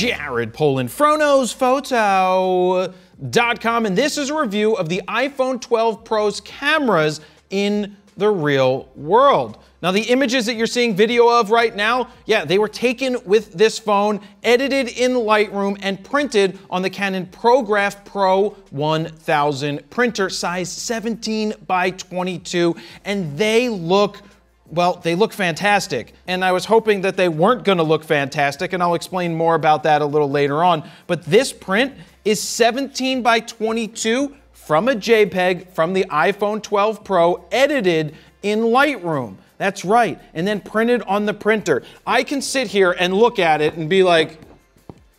Jared Polin, FroKnowsPhoto.com, and this is a review of the iPhone 12 Pro's cameras in the real world. Now, the images that you're seeing video of right now, yeah, they were taken with this phone, edited in Lightroom, and printed on the Canon ProGraph Pro 1000 printer, size 17 by 22, and they look, well, they look fantastic. And I was hoping that they weren't gonna look fantastic, and I'll explain more about that a little later on. But this print is 17 by 22 from a JPEG from the iPhone 12 Pro, edited in Lightroom. That's right, and then printed on the printer. I can sit here and look at it and be like,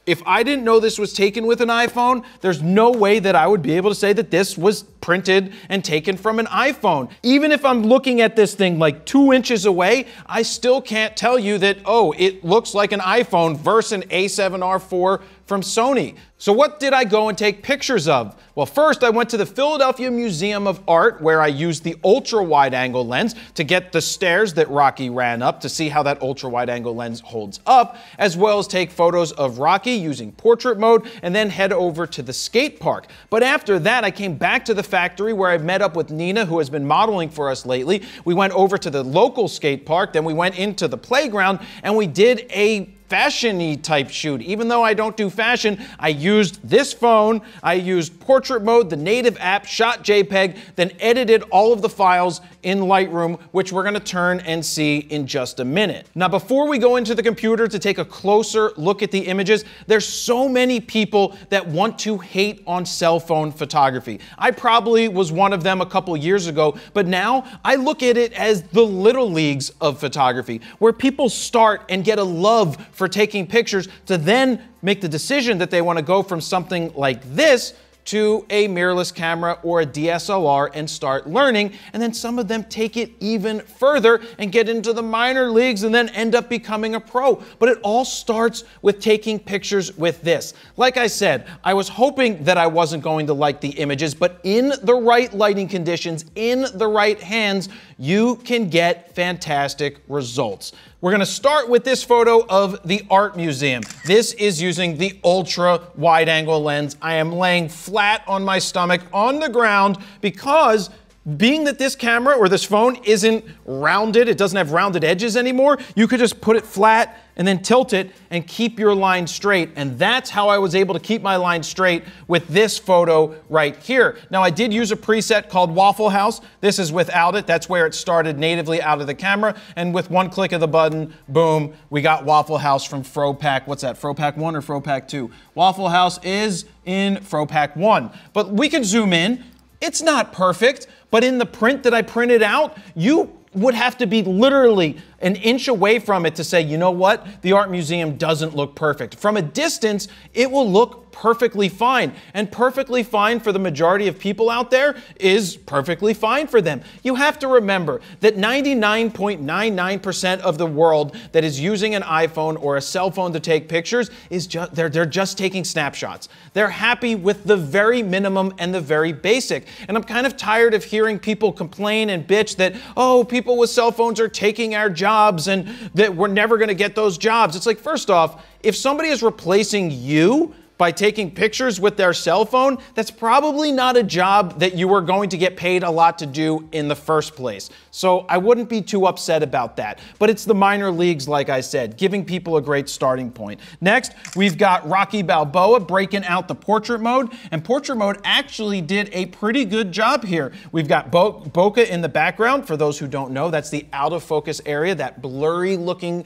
if I didn't know this was taken with an iPhone, there's no way that I would be able to say that this was printed and taken from an iPhone. Even if I'm looking at this thing like 2 inches away, I still can't tell you that, oh, it looks like an iPhone versus an A7R4 from Sony. So what did I go and take pictures of? Well, first I went to the Philadelphia Museum of Art, where I used the ultra-wide-angle lens to get the stairs that Rocky ran up to see how that ultra-wide-angle lens holds up, as well as take photos of Rocky using portrait mode, and then head over to the skate park. But after that, I came back to the factory where I met up with Nina, who has been modeling for us lately. We went over to the local skate park, then we went into the playground, and we did a fashion-y type shoot. Even though I don't do fashion, I used this phone, I used portrait mode, the native app, shot JPEG, then edited all of the files in Lightroom, which we're gonna turn and see in just a minute. Now, before we go into the computer to take a closer look at the images, there's so many people that want to hate on cell phone photography. I probably was one of them a couple years ago, but now I look at it as the little leagues of photography, where people start and get a love for taking pictures to then make the decision that they want to go from something like this to a mirrorless camera or a DSLR and start learning, and then some of them take it even further and get into the minor leagues and then end up becoming a pro. But it all starts with taking pictures with this. Like I said, I was hoping that I wasn't going to like the images, but in the right lighting conditions, in the right hands, you can get fantastic results. We're gonna start with this photo of the art museum. This is using the ultra wide angle lens. I am laying flat on my stomach on the ground because being that this camera or this phone isn't rounded, it doesn't have rounded edges anymore, you could just put it flat and then tilt it and keep your line straight. And that's how I was able to keep my line straight with this photo right here. Now, I did use a preset called Waffle House. This is without it. That's where it started natively out of the camera. And with one click of the button, boom, we got Waffle House from FroPack. What's that, FroPack 1 or FroPack 2? Waffle House is in FroPack 1. But we can zoom in. It's not perfect, but in the print that I printed out, you would have to be literally an inch away from it to say, you know what, the art museum doesn't look perfect. From a distance, it will look perfectly fine, and perfectly fine for the majority of people out there is perfectly fine for them. You have to remember that 99.99% of the world that is using an iPhone or a cell phone to take pictures is they're just taking snapshots. They're happy with the very minimum and the very basic. And I'm kind of tired of hearing people complain and bitch that, oh, people with cell phones are taking our jobs and that we're never gonna get those jobs. It's like, first off, if somebody is replacing you by taking pictures with their cell phone, that's probably not a job that you were going to get paid a lot to do in the first place. So I wouldn't be too upset about that. But it's the minor leagues, like I said, giving people a great starting point. Next, we've got Rocky Balboa breaking out the portrait mode, and portrait mode actually did a pretty good job here. We've got Bokeh in the background. For those who don't know, that's the out of focus area, that blurry looking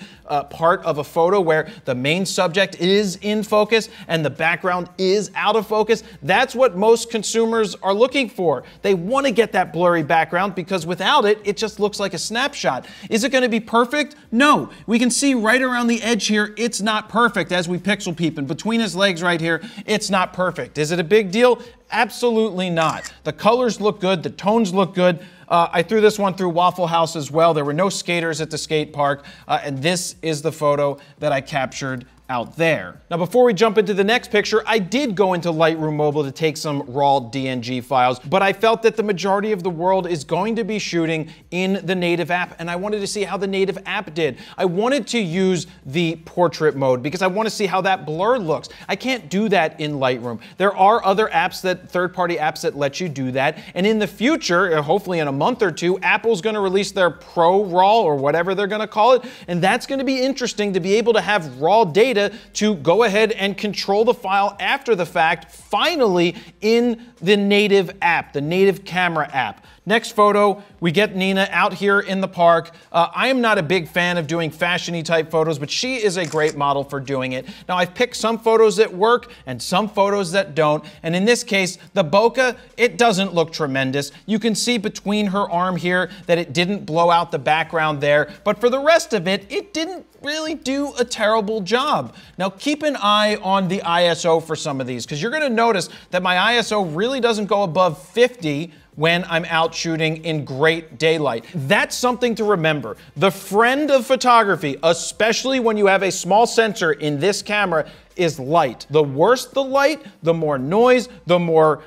part of a photo where the main subject is in focus and the background is out of focus. That's what most consumers are looking for. They want to get that blurry background because without it, it just looks like a snapshot. Is it going to be perfect? No. We can see right around the edge here, it's not perfect as we pixel peep. And between his legs right here, it's not perfect. Is it a big deal? Absolutely not. The colors look good. The tones look good. I threw this one through Waffle House as well. There were no skaters at the skate park. And this is the photo that I captured out there. Now, before we jump into the next picture, I did go into Lightroom Mobile to take some raw DNG files, but I felt that the majority of the world is going to be shooting in the native app, and I wanted to see how the native app did. I wanted to use the portrait mode because I want to see how that blur looks. I can't do that in Lightroom. There are other apps, third-party apps that let you do that, and in the future, hopefully in a month or two, Apple's going to release their Pro RAW or whatever they're going to call it, and that's going to be interesting to be able to have raw data to go ahead and control the file after the fact, finally in the native app, the native camera app. Next photo, we get Nina out here in the park. I am not a big fan of doing fashion-y type photos, but she is a great model for doing it. Now, I've picked some photos that work and some photos that don't. And in this case, the bokeh, it doesn't look tremendous. You can see between her arm here that it didn't blow out the background there. But for the rest of it, it didn't really do a terrible job. Now, keep an eye on the ISO for some of these, because you're going to notice that my ISO really doesn't go above 50 when I'm out shooting in great daylight. That's something to remember. The friend of photography, especially when you have a small sensor in this camera, is light. The worse the light, the more noise, the more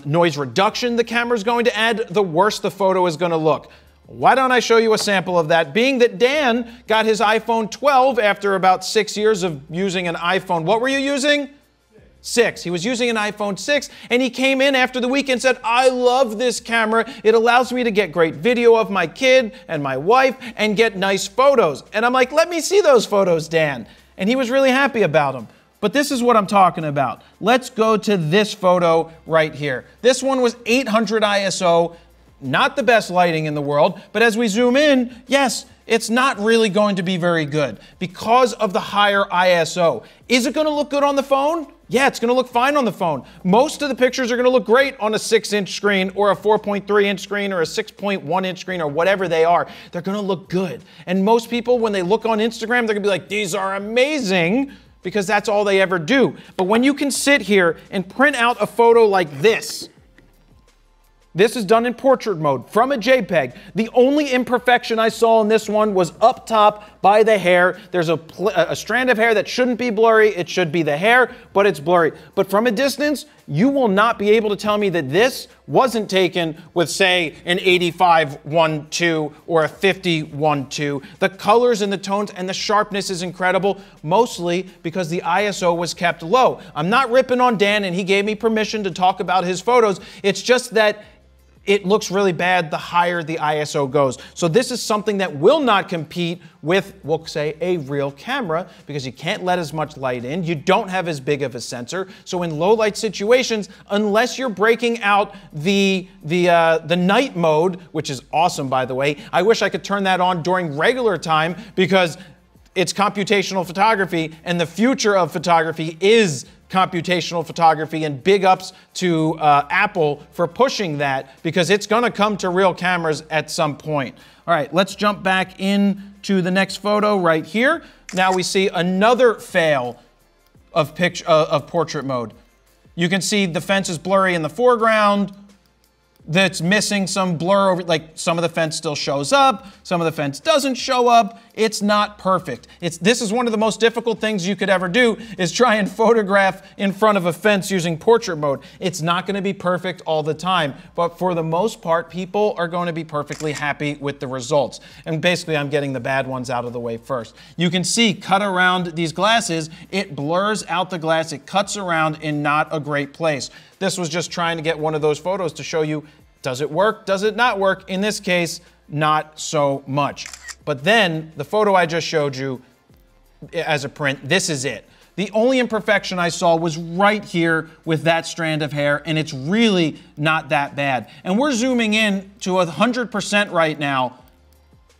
noise reduction the camera's going to add, the worse the photo is going to look. Why don't I show you a sample of that? Being that Dan got his iPhone 12 after about 6 years of using an iPhone. What were you using? 6. He was using an iPhone 6, and he came in after the weekend and said, I love this camera. It allows me to get great video of my kid and my wife and get nice photos. And I'm like, let me see those photos, Dan. And he was really happy about them. But this is what I'm talking about. Let's go to this photo right here. This one was 800 ISO, not the best lighting in the world, but as we zoom in, yes, it's not really going to be very good because of the higher ISO. Is it going to look good on the phone? Yeah, it's going to look fine on the phone. Most of the pictures are going to look great on a 6-inch screen or a 4.3-inch screen or a 6.1-inch screen or whatever they are. They're going to look good. And most people, when they look on Instagram, they're going to be like, these are amazing, because that's all they ever do. But when you can sit here and print out a photo like this, this is done in portrait mode from a JPEG. The only imperfection I saw in this one was up top by the hair. There's a strand of hair that shouldn't be blurry. It should be the hair, but it's blurry. But from a distance, you will not be able to tell me that this wasn't taken with, say, an 85-1.2 or a 50-1.2. The colors and the tones and the sharpness is incredible, mostly because the ISO was kept low. I'm not ripping on Dan, and he gave me permission to talk about his photos. It's just that it looks really bad the higher the ISO goes. So this is something that will not compete with, we'll say, a real camera, because you can't let as much light in. You don't have as big of a sensor. So in low light situations, unless you're breaking out the night mode, which is awesome, by the way. I wish I could turn that on during regular time, because it's computational photography, and the future of photography is computational photography, and big ups to Apple for pushing that, because it's going to come to real cameras at some point. All right, let's jump back into the next photo right here. Now we see another fail of portrait mode. You can see the fence is blurry in the foreground. That's missing some blur over, like some of the fence still shows up, some of the fence doesn't show up. It's not perfect. This is one of the most difficult things you could ever do, is try and photograph in front of a fence using portrait mode. It's not going to be perfect all the time, but for the most part, people are going to be perfectly happy with the results. And basically, I'm getting the bad ones out of the way first. You can see, cut around these glasses, it blurs out the glass, it cuts around in not a great place. This was just trying to get one of those photos to show you, does it work, does it not work? In this case, not so much. But then, the photo I just showed you as a print, this is it. The only imperfection I saw was right here with that strand of hair, and it's really not that bad. And we're zooming in to 100% right now.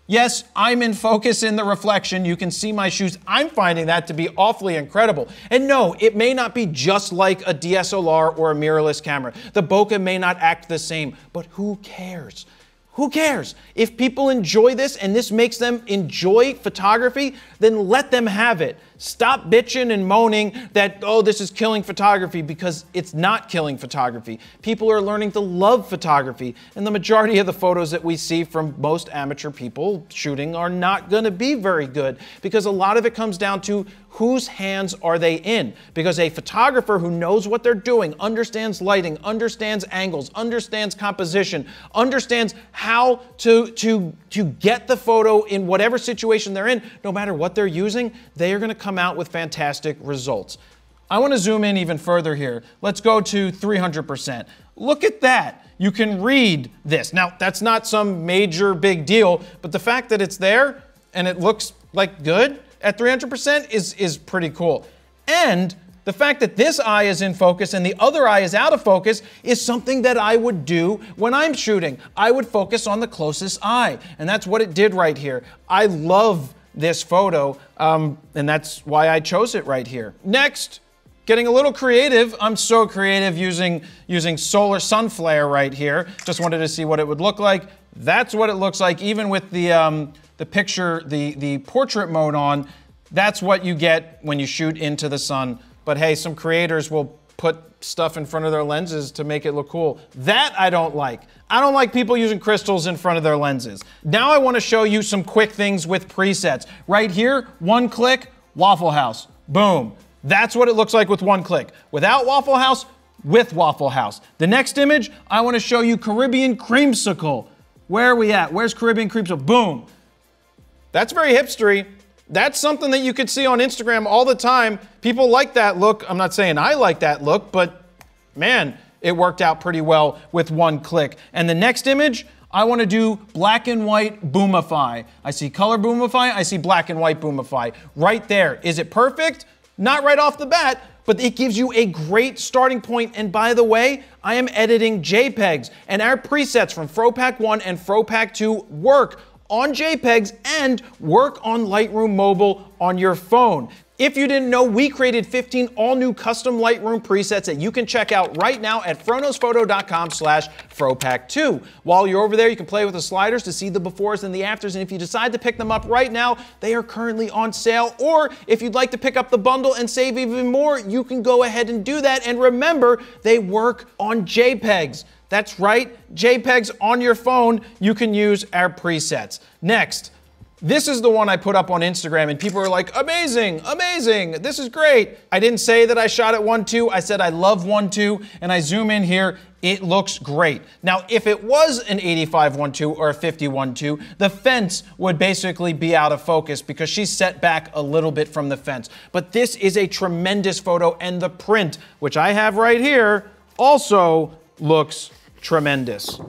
Yes, I'm in focus in the reflection. You can see my shoes. I'm finding that to be awfully incredible. And no, it may not be just like a DSLR or a mirrorless camera. The bokeh may not act the same, but who cares? who cares? If people enjoy this and this makes them enjoy photography, then let them have it. Stop bitching and moaning that, oh, this is killing photography, because it's not killing photography. People are learning to love photography, and the majority of the photos that we see from most amateur people shooting are not going to be very good, because a lot of it comes down to whose hands are they in? Because a photographer who knows what they're doing, understands lighting, understands angles, understands composition, understands how to get the photo in whatever situation they're in, no matter what they're using, they are going to come out with fantastic results. I want to zoom in even further here. Let's go to 300%. Look at that. You can read this. Now, that's not some major big deal, but the fact that it's there and it looks like good at 300% is pretty cool. And the fact that this eye is in focus and the other eye is out of focus is something that I would do when I'm shooting. I would focus on the closest eye, and that's what it did right here. I love this photo, and that's why I chose it right here. Next, getting a little creative. I'm so creative using solar sun flare right here. Just wanted to see what it would look like. That's what it looks like, even with the picture, the portrait mode on. That's what you get when you shoot into the sun. But hey, some creators will put stuff in front of their lenses to make it look cool. That I don't like. I don't like people using crystals in front of their lenses. Now I want to show you some quick things with presets. Right here, one click, Waffle House. Boom. That's what it looks like with one click. Without Waffle House, with Waffle House. The next image, I want to show you Caribbean Creamsicle. Where are we at? Where's Caribbean Creamsicle? Boom. That's very hipstery. That's something that you could see on Instagram all the time. People like that look. I'm not saying I like that look, but man, it worked out pretty well with one click. And the next image, I want to do black and white boomify. I see color boomify, I see black and white boomify. Right there. Is it perfect? Not right off the bat, but it gives you a great starting point. And by the way, I am editing JPEGs, and our presets from FroPack 1 and FroPack 2 work on JPEGs and work on Lightroom Mobile on your phone. If you didn't know, we created 15 all-new custom Lightroom presets that you can check out right now at FroKnowsPhoto.com/FroPack2. While you're over there, you can play with the sliders to see the befores and the afters, and if you decide to pick them up right now, they are currently on sale. Or if you'd like to pick up the bundle and save even more, you can go ahead and do that. And remember, they work on JPEGs. That's right, JPEGs on your phone, you can use our presets. Next, this is the one I put up on Instagram and people are like, amazing, amazing, this is great. I didn't say that I shot at 1.2, I said I love 1.2, and I zoom in here, it looks great. Now, if it was an 85-1.2 or a 50-1.2, the fence would basically be out of focus because she's set back a little bit from the fence. But this is a tremendous photo, and the print, which I have right here, also looks tremendous.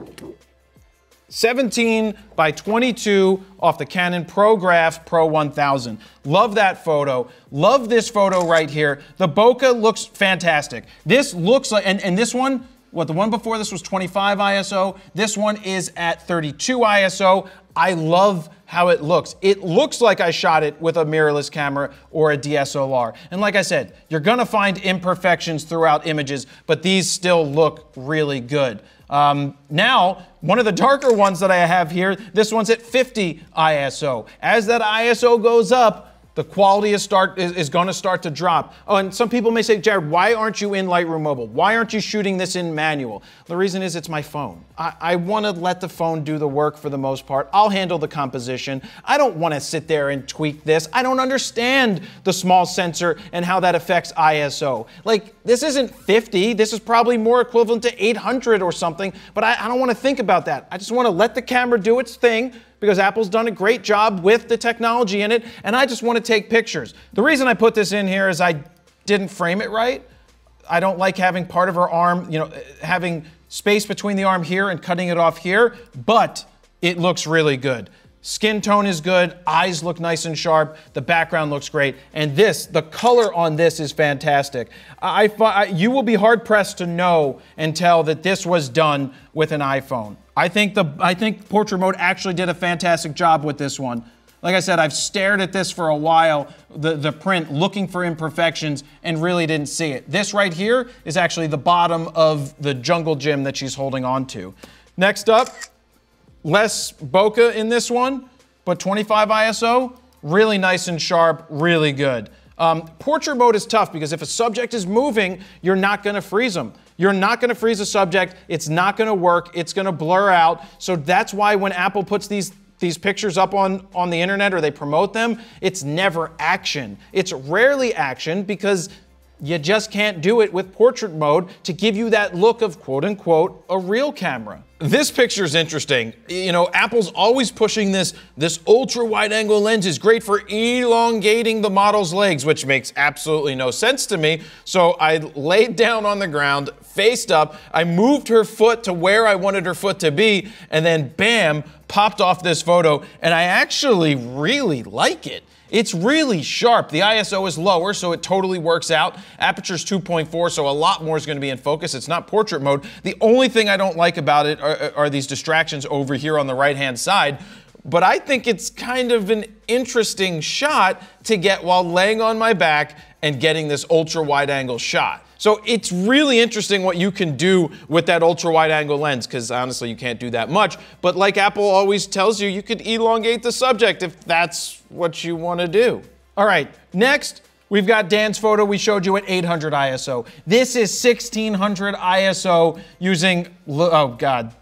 17 by 22 off the Canon ProGraph Pro 1000. Love that photo. Love this photo right here. The bokeh looks fantastic. This looks like, and this one, what, the one before this was 25 ISO. This one is at 32 ISO. I love how it looks. It looks like I shot it with a mirrorless camera or a DSLR. And like I said, you're gonna find imperfections throughout images, but these still look really good. Now, one of the darker ones that I have here, this one's at 50 ISO. As that ISO goes up, the quality is going to start to drop. Oh, and some people may say, Jared, why aren't you in Lightroom Mobile? Why aren't you shooting this in manual? The reason is it's my phone. I want to let the phone do the work for the most part. I'll handle the composition. I don't want to sit there and tweak this. I don't understand the small sensor and how that affects ISO. Like, this isn't 50. This is probably more equivalent to 800 or something, but I don't want to think about that. I just want to let the camera do its thing, because Apple's done a great job with the technology in it, and I just want to take pictures. The reason I put this in here is I didn't frame it right. I don't like having part of her arm, you know, having space between the arm here and cutting it off here, but it looks really good. Skin tone is good, eyes look nice and sharp, the background looks great, and this, the color on this is fantastic. You will be hard pressed to know and tell that this was done with an iPhone. I think Portrait Mode actually did a fantastic job with this one. Like I said, I've stared at this for a while, the print, looking for imperfections, and really didn't see it. This right here is actually the bottom of the jungle gym that she's holding on to. Next up, less bokeh in this one, but 25 ISO, really nice and sharp, really good. Portrait mode is tough because if a subject is moving, you're not gonna freeze them. You're not gonna freeze a subject, it's not gonna work, it's gonna blur out. So that's why when Apple puts these pictures up on the internet or they promote them, it's never action. It's rarely action because you just can't do it with portrait mode to give you that look of quote unquote a real camera. This picture is interesting. You know, Apple's always pushing this ultra wide angle lens is great for elongating the model's legs, which makes absolutely no sense to me. So I laid down on the ground, faced up, I moved her foot to where I wanted her foot to be, and then bam, popped off this photo, and I actually really like it. It's really sharp. The ISO is lower, so it totally works out. Aperture's 2.4, so a lot more is going to be in focus. It's not portrait mode. The only thing I don't like about it are these distractions over here on the right-hand side. But I think it's kind of an interesting shot to get while laying on my back and getting this ultra-wide angle shot. So it's really interesting what you can do with that ultra-wide angle lens, because honestly, you can't do that much. But like Apple always tells you, you could elongate the subject if that's what you want to do. All right, next, we've got Dan's photo we showed you at 800 ISO. This is 1600 ISO using, oh God,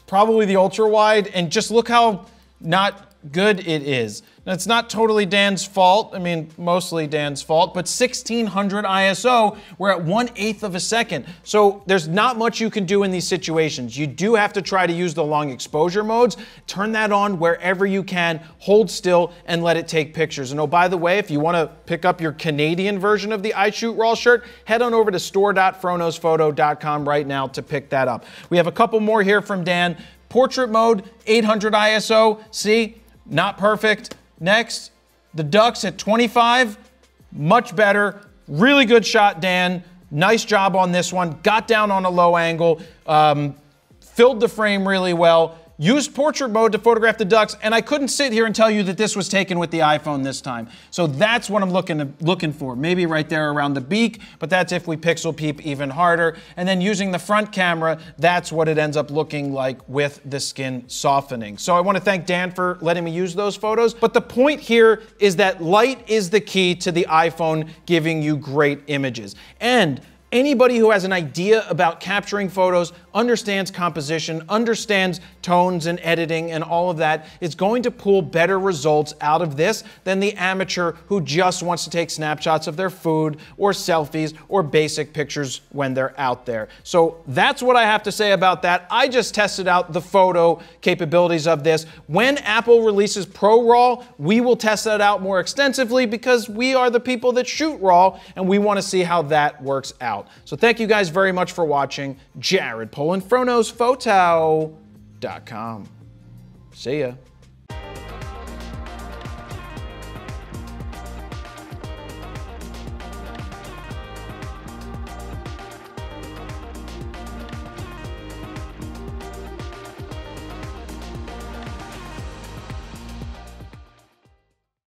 probably the ultra-wide, and just look how not good it is. Now, it's not totally Dan's fault. I mean, mostly Dan's fault, but 1600 ISO, we're at 1/8 of a second. So there's not much you can do in these situations. You do have to try to use the long exposure modes. Turn that on wherever you can, hold still, and let it take pictures. And oh, by the way, if you want to pick up your Canadian version of the I Shoot Raw shirt, head on over to store.froknowsphoto.com right now to pick that up. We have a couple more here from Dan. Portrait mode, 800 ISO, see, not perfect. Next, the ducks at 25, much better. Really good shot, Dan. Nice job on this one. Got down on a low angle, filled the frame really well. Used portrait mode to photograph the ducks, and I couldn't sit here and tell you that this was taken with the iPhone this time. So that's what I'm looking for. Maybe right there around the beak, but that's if we pixel peep even harder. And then using the front camera, that's what it ends up looking like with the skin softening. So I want to thank Dan for letting me use those photos. But the point here is that light is the key to the iPhone giving you great images. And anybody who has an idea about capturing photos, understands composition, understands tones and editing and all of that, is going to pull better results out of this than the amateur who just wants to take snapshots of their food or selfies or basic pictures when they're out there. So that's what I have to say about that. I just tested out the photo capabilities of this. When Apple releases Pro RAW, we will test that out more extensively because we are the people that shoot RAW and we want to see how that works out. So thank you guys very much for watching. Jared Polin, FroKnowsPhoto.com. See ya.